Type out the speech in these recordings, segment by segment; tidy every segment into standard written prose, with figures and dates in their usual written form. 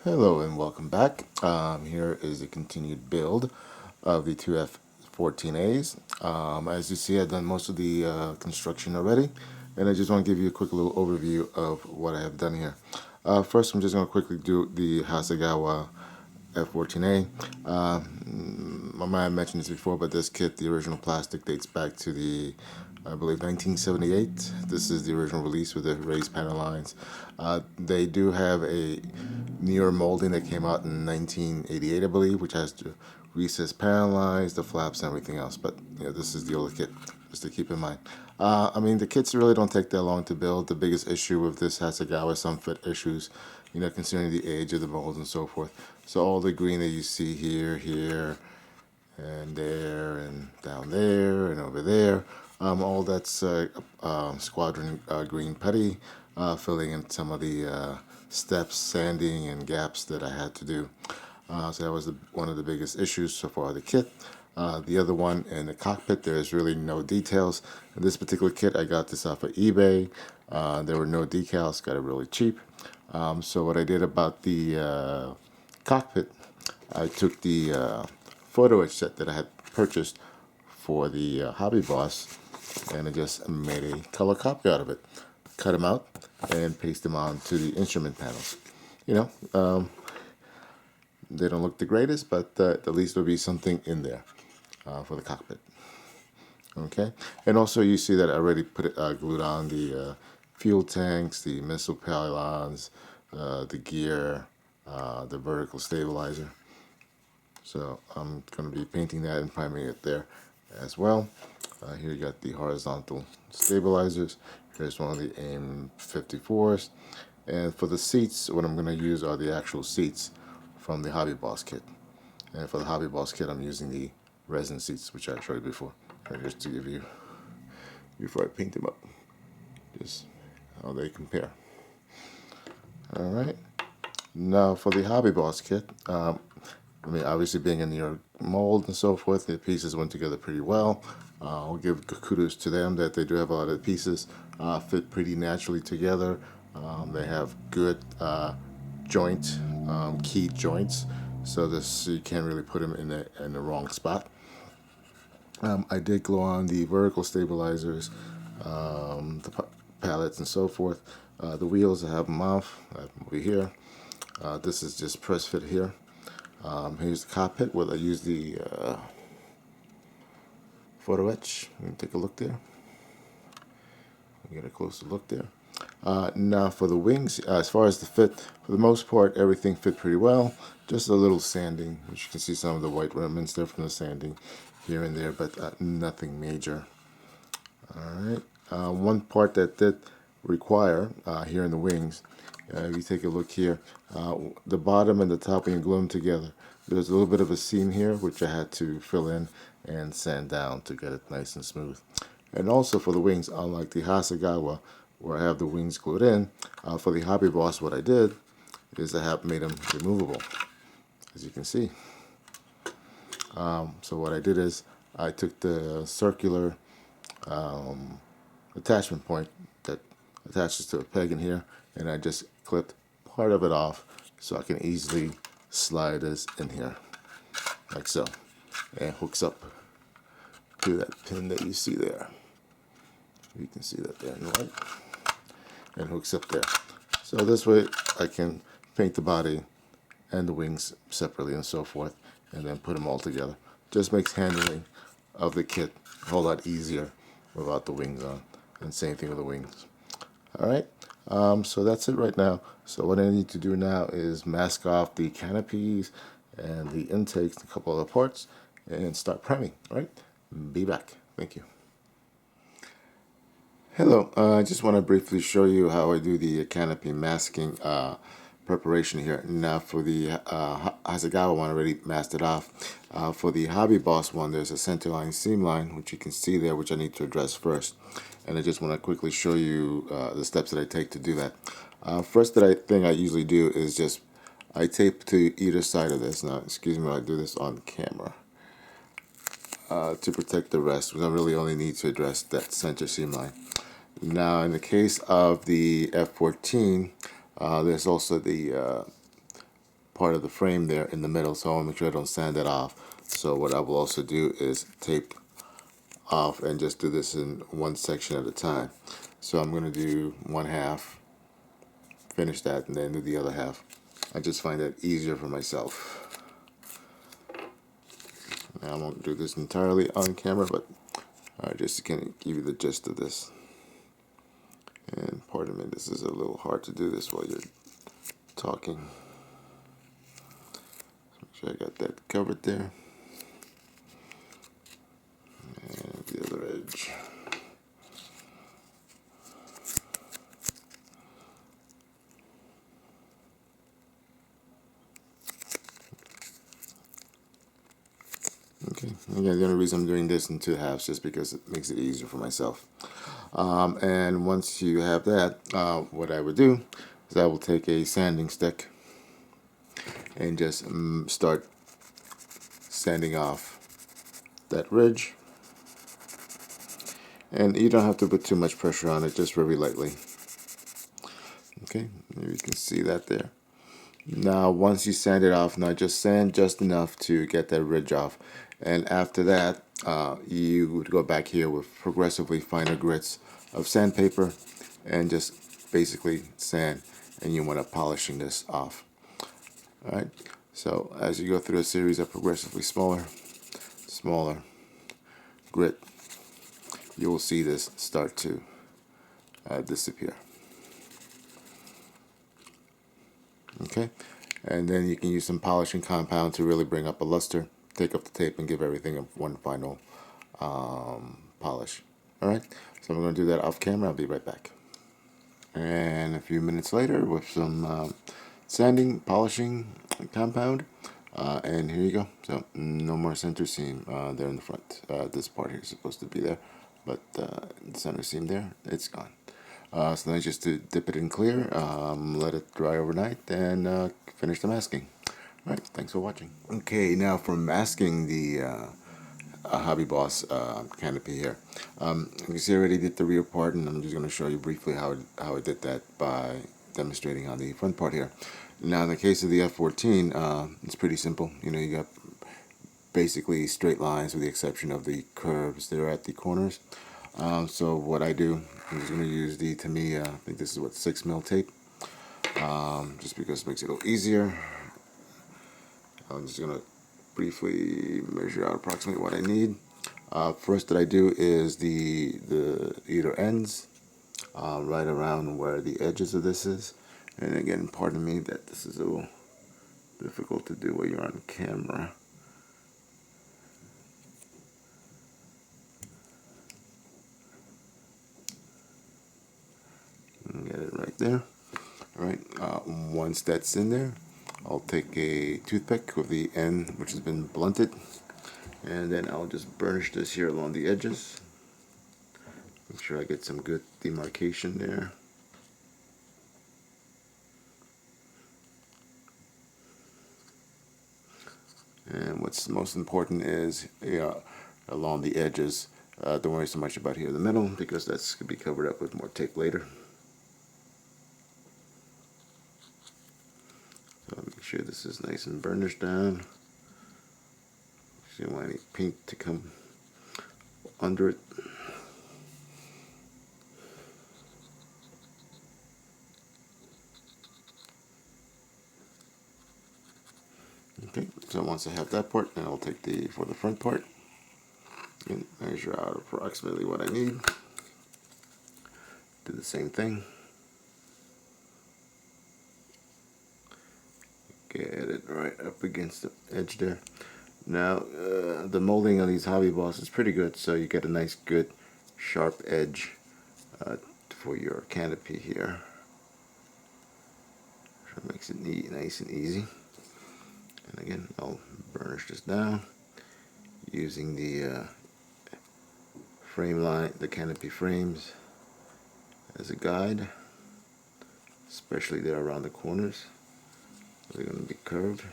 Hello and welcome back. Here is a continued build of the two F-14As. As you see, I've done most of the construction already, and I just want to give you a quick little overview of what I have done here. First, I'm just going to quickly do the Hasegawa F-14A. I might have mentioned this before, but this kit, the original plastic, dates back to I believe 1978. This is the original release with the raised panel lines. They do have a newer molding that came out in 1988, I believe, which has the recessed panel lines, the flaps, and everything else. But this is the older kit, just to keep in mind. I mean, the kits really don't take that long to build. The biggest issue with this Hasegawa is some fit issues, considering the age of the molds and so forth. So all the green that you see here, and there, and down there, and over there, all that's squadron green putty, filling in some of the steps, sanding, and gaps that I had to do. So that was one of the biggest issues so far, the kit. The other one in the cockpit, there's really no details. In this particular kit, I got this off of eBay. There were no decals, got it really cheap. So what I did about the cockpit, I took the photo etch set that I had purchased for the Hobby Boss, and I just made a color copy out of it. Cut them out and paste them onto the instrument panels. They don't look the greatest, but at least there'll be something in there for the cockpit. Okay, and also you see that I already put it glued on the fuel tanks, the missile pylons, the gear, the vertical stabilizer. So I'm going to be painting that and priming it there as well. Here you got the horizontal stabilizers. Here's one of the AIM 54s. And for the seats, what I'm going to use are the actual seats from the Hobby Boss kit. And for the Hobby Boss kit, I'm using the resin seats, which I showed you before. Just to give you, before I paint them up, just how they compare. All right. Now for the Hobby Boss kit, I mean, obviously being in your mold and so forth, the pieces went together pretty well. I'll give kudos to them that they do have a lot of pieces fit pretty naturally together. They have good joint, key joints, so you can't really put them in the wrong spot. I did glue on the vertical stabilizers, the pallets and so forth. The wheels, I have them off. I have them over here. This is just press fit here. Here's the cockpit where I use the photo etch. You can take a look there. Get a closer look there. Now for the wings, as far as the fit, for the most part, everything fit pretty well. Just a little sanding, which you can see some of the white remnants there from the sanding here and there, but nothing major. All right. One part that did require here in the wings, if you take a look here, the bottom and the top, when you glue them together, there's a little bit of a seam here, which I had to fill in and sand down to get it nice and smooth. And also for the wings, unlike the Hasegawa, where I have the wings glued in, for the Hobby Boss, what I did is I have made them removable, as you can see. So what I did is I took the circular attachment point that attaches to a peg in here, and I just clipped part of it off so I can easily slide this in here, like so, and hooks up to that pin that you see there. You can see that there in white, and hooks up there. So this way I can paint the body and the wings separately and so forth, and then put them all together. Just makes handling of the kit a whole lot easier without the wings on, and same thing with the wings. All right, so that's it right now. So what I need to do now is mask off the canopies and the intakes, a couple of the parts, and start priming. All right, be back. Thank you. Hello, I just want to briefly show you how I do the canopy masking preparation here. Now for the Hasegawa one, I already masked it off. For the Hobby Boss one, there's a centerline seam line, which you can see there, which I need to address first. And I just want to quickly show you the steps that I take to do that. First thing I usually do is just I tape to either side of this. Now, excuse me, I do this on camera to protect the rest, because I really only need to address that center seam line. Now, in the case of the F-14, there's also the part of the frame there in the middle, so I want to make sure I don't sand that off. So what I will also do is tape off and just do this in one section at a time. So I'm going to do one half, finish that, and then do the other half. I just find that easier for myself. Now, I won't do this entirely on camera, but just to kind of give you the gist of this. And pardon me, this is a little hard to do this while you're talking. Make sure I got that covered there. And the other edge. Okay, again, the only reason I'm doing this in two halves is just because it makes it easier for myself. And once you have that, what I would do is I will take a sanding stick and just start sanding off that ridge. And you don't have to put too much pressure on it, just very lightly. Okay, you can see that there. Now, once you sand it off, now just sand just enough to get that ridge off. And after that, you would go back here with progressively finer grits of sandpaper and just basically sand. And you want to polishing this off. All right. So as you go through a series of progressively smaller grit, you will see this start to disappear. Okay, and then you can use some polishing compound to really bring up a luster, take up the tape, and give everything one final polish. All right, so I'm going to do that off camera. I'll be right back. And a few minutes later, with some sanding, polishing compound, and here you go. So no more center seam there in the front. This part here is supposed to be there, but the center seam there, it's gone. So then just to dip it in clear, let it dry overnight, and finish the masking. All right, thanks for watching. Okay, now for masking the Hobby Boss canopy here. You can see I already did the rear part, and I'm just going to show you briefly how I did that by demonstrating on the front part here. Now, in the case of the F-14, it's pretty simple. You know, you got basically straight lines with the exception of the curves there at the corners. So what I do, I'm just going to use the, to me, I think this is what, 6mm tape, just because it makes it a little easier. I'm just going to briefly measure out approximately what I need. First that I do is the either ends, right around where the edges of this is. And again, pardon me that this is a little difficult to do while you're on camera. Get it right there. Alright, once that's in there, I'll take a toothpick with the end which has been blunted, and then I'll just burnish this here along the edges. Make sure I get some good demarcation there. And what's most important is, along the edges, don't worry so much about here in the middle, because that's going to be covered up with more tape later. So make sure this is nice and burnished down. You don't want any paint to come under it. Okay, so once I have that part, then I'll take for the front part and measure out approximately what I need. Do the same thing. Get it right up against the edge there. Now, the molding on these Hobby Boss is pretty good, so you get a nice, good, sharp edge for your canopy here. So it makes it neat, nice and easy. And again, I'll burnish this down using the frame line, the canopy frames as a guide, especially there around the corners. They're going to be curved.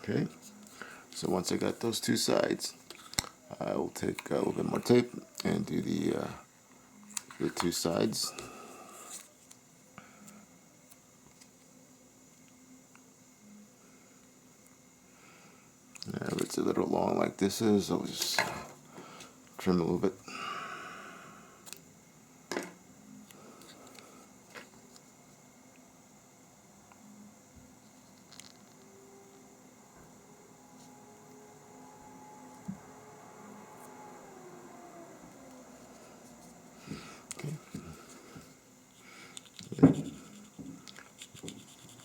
Okay, so once I got those two sides, I will take a little bit more tape and do the the two sides. Now, if it's a little long like this is, I'll just trim a little bit.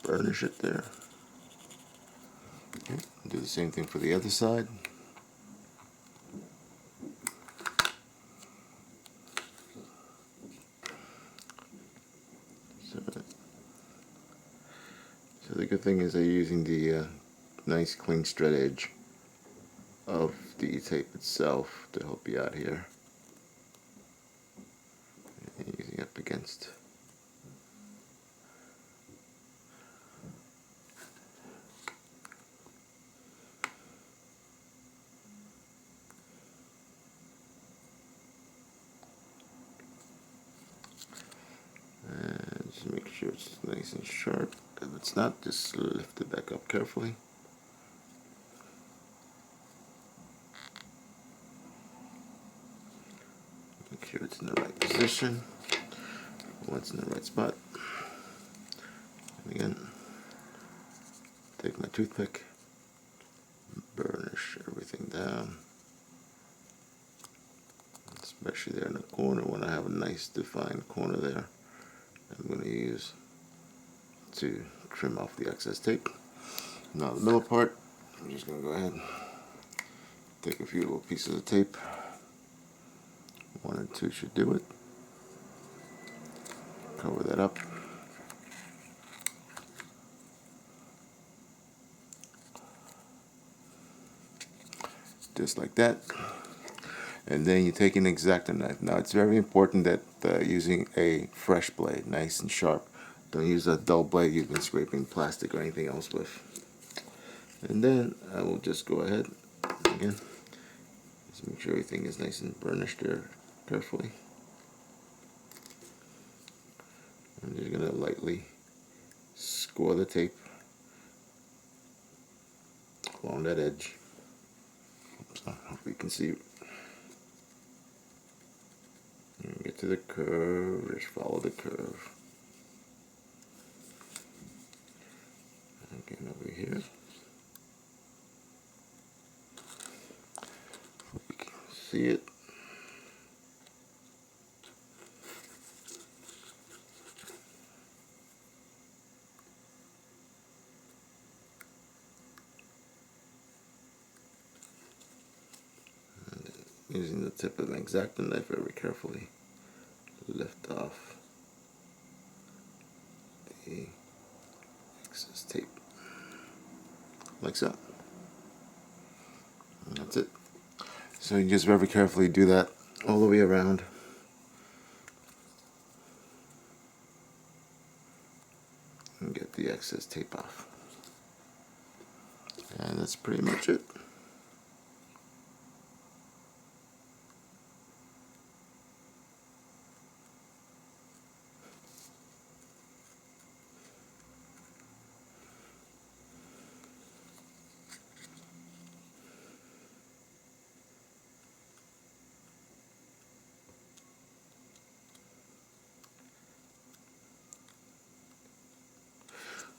Burnish it there. Okay. Do the same thing for the other side. So the good thing is they're using the nice clean straight edge of the tape itself to help you out here. And using up against. And just make sure it's nice and sharp. If it's not, just lift it back up carefully. Make sure it's in the right position. Once in the right spot. And again, take my toothpick, burnish everything down. Especially there in the corner when I have a nice defined corner there. I'm going to use to trim off the excess tape. Now the middle part, I'm just going to go ahead and take a few little pieces of tape. 1 or 2 should do it. Cover that up. Just like that. And then you take an X-Acto knife. Now it's very important that using a fresh blade, nice and sharp. Don't use a dull blade you've been scraping plastic or anything else with. And then I will just go ahead, again, just make sure everything is nice and burnished there carefully. I'm just going to lightly score the tape along that edge. Oops, I hope you can see. And get to the curve, just follow the curve. Again, over here. Hope you can see it. Using the tip of an X-Acto knife very carefully, lift off the excess tape, like so. And that's it. So you just very carefully do that all the way around. And get the excess tape off. And that's pretty much it.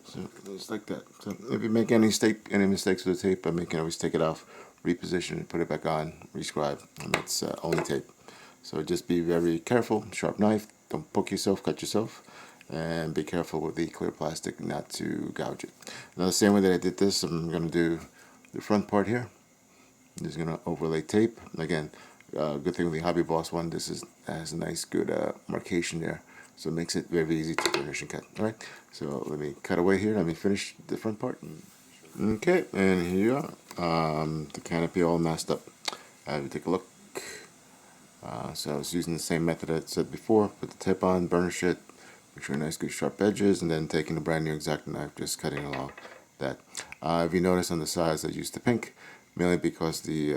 So it's like that. So if you make any mistakes with the tape, you can always take it off, reposition it, put it back on, rescribe, and that's only tape. So just be very careful, sharp knife, don't poke yourself, cut yourself, and be careful with the clear plastic not to gouge it. Now the same way that I did this, I'm going to do the front part here. I'm just going to overlay tape. Again, good thing with the Hobby Boss one, this has a nice good marcation there. So it makes it very easy to burnish and cut. Alright, so let me cut away here. Let me finish the front part. Okay, and here you are. The canopy all messed up. Have you take a look. So I was using the same method I said before. Put the tip on, burnish it, make sure nice good sharp edges, and then taking a brand new X-Acto knife, just cutting along that. If you notice on the sides I used the pink, mainly because the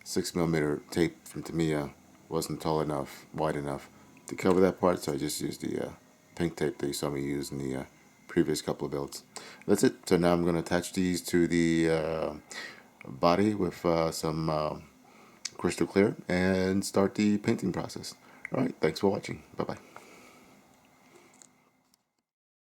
6mm tape from Tamiya wasn't tall enough, wide enough to cover that part, so I just used the pink tape that you saw me use in the previous couple of builds. That's it. So now I'm going to attach these to the body with some crystal clear and start the painting process. Alright, thanks for watching. Bye bye.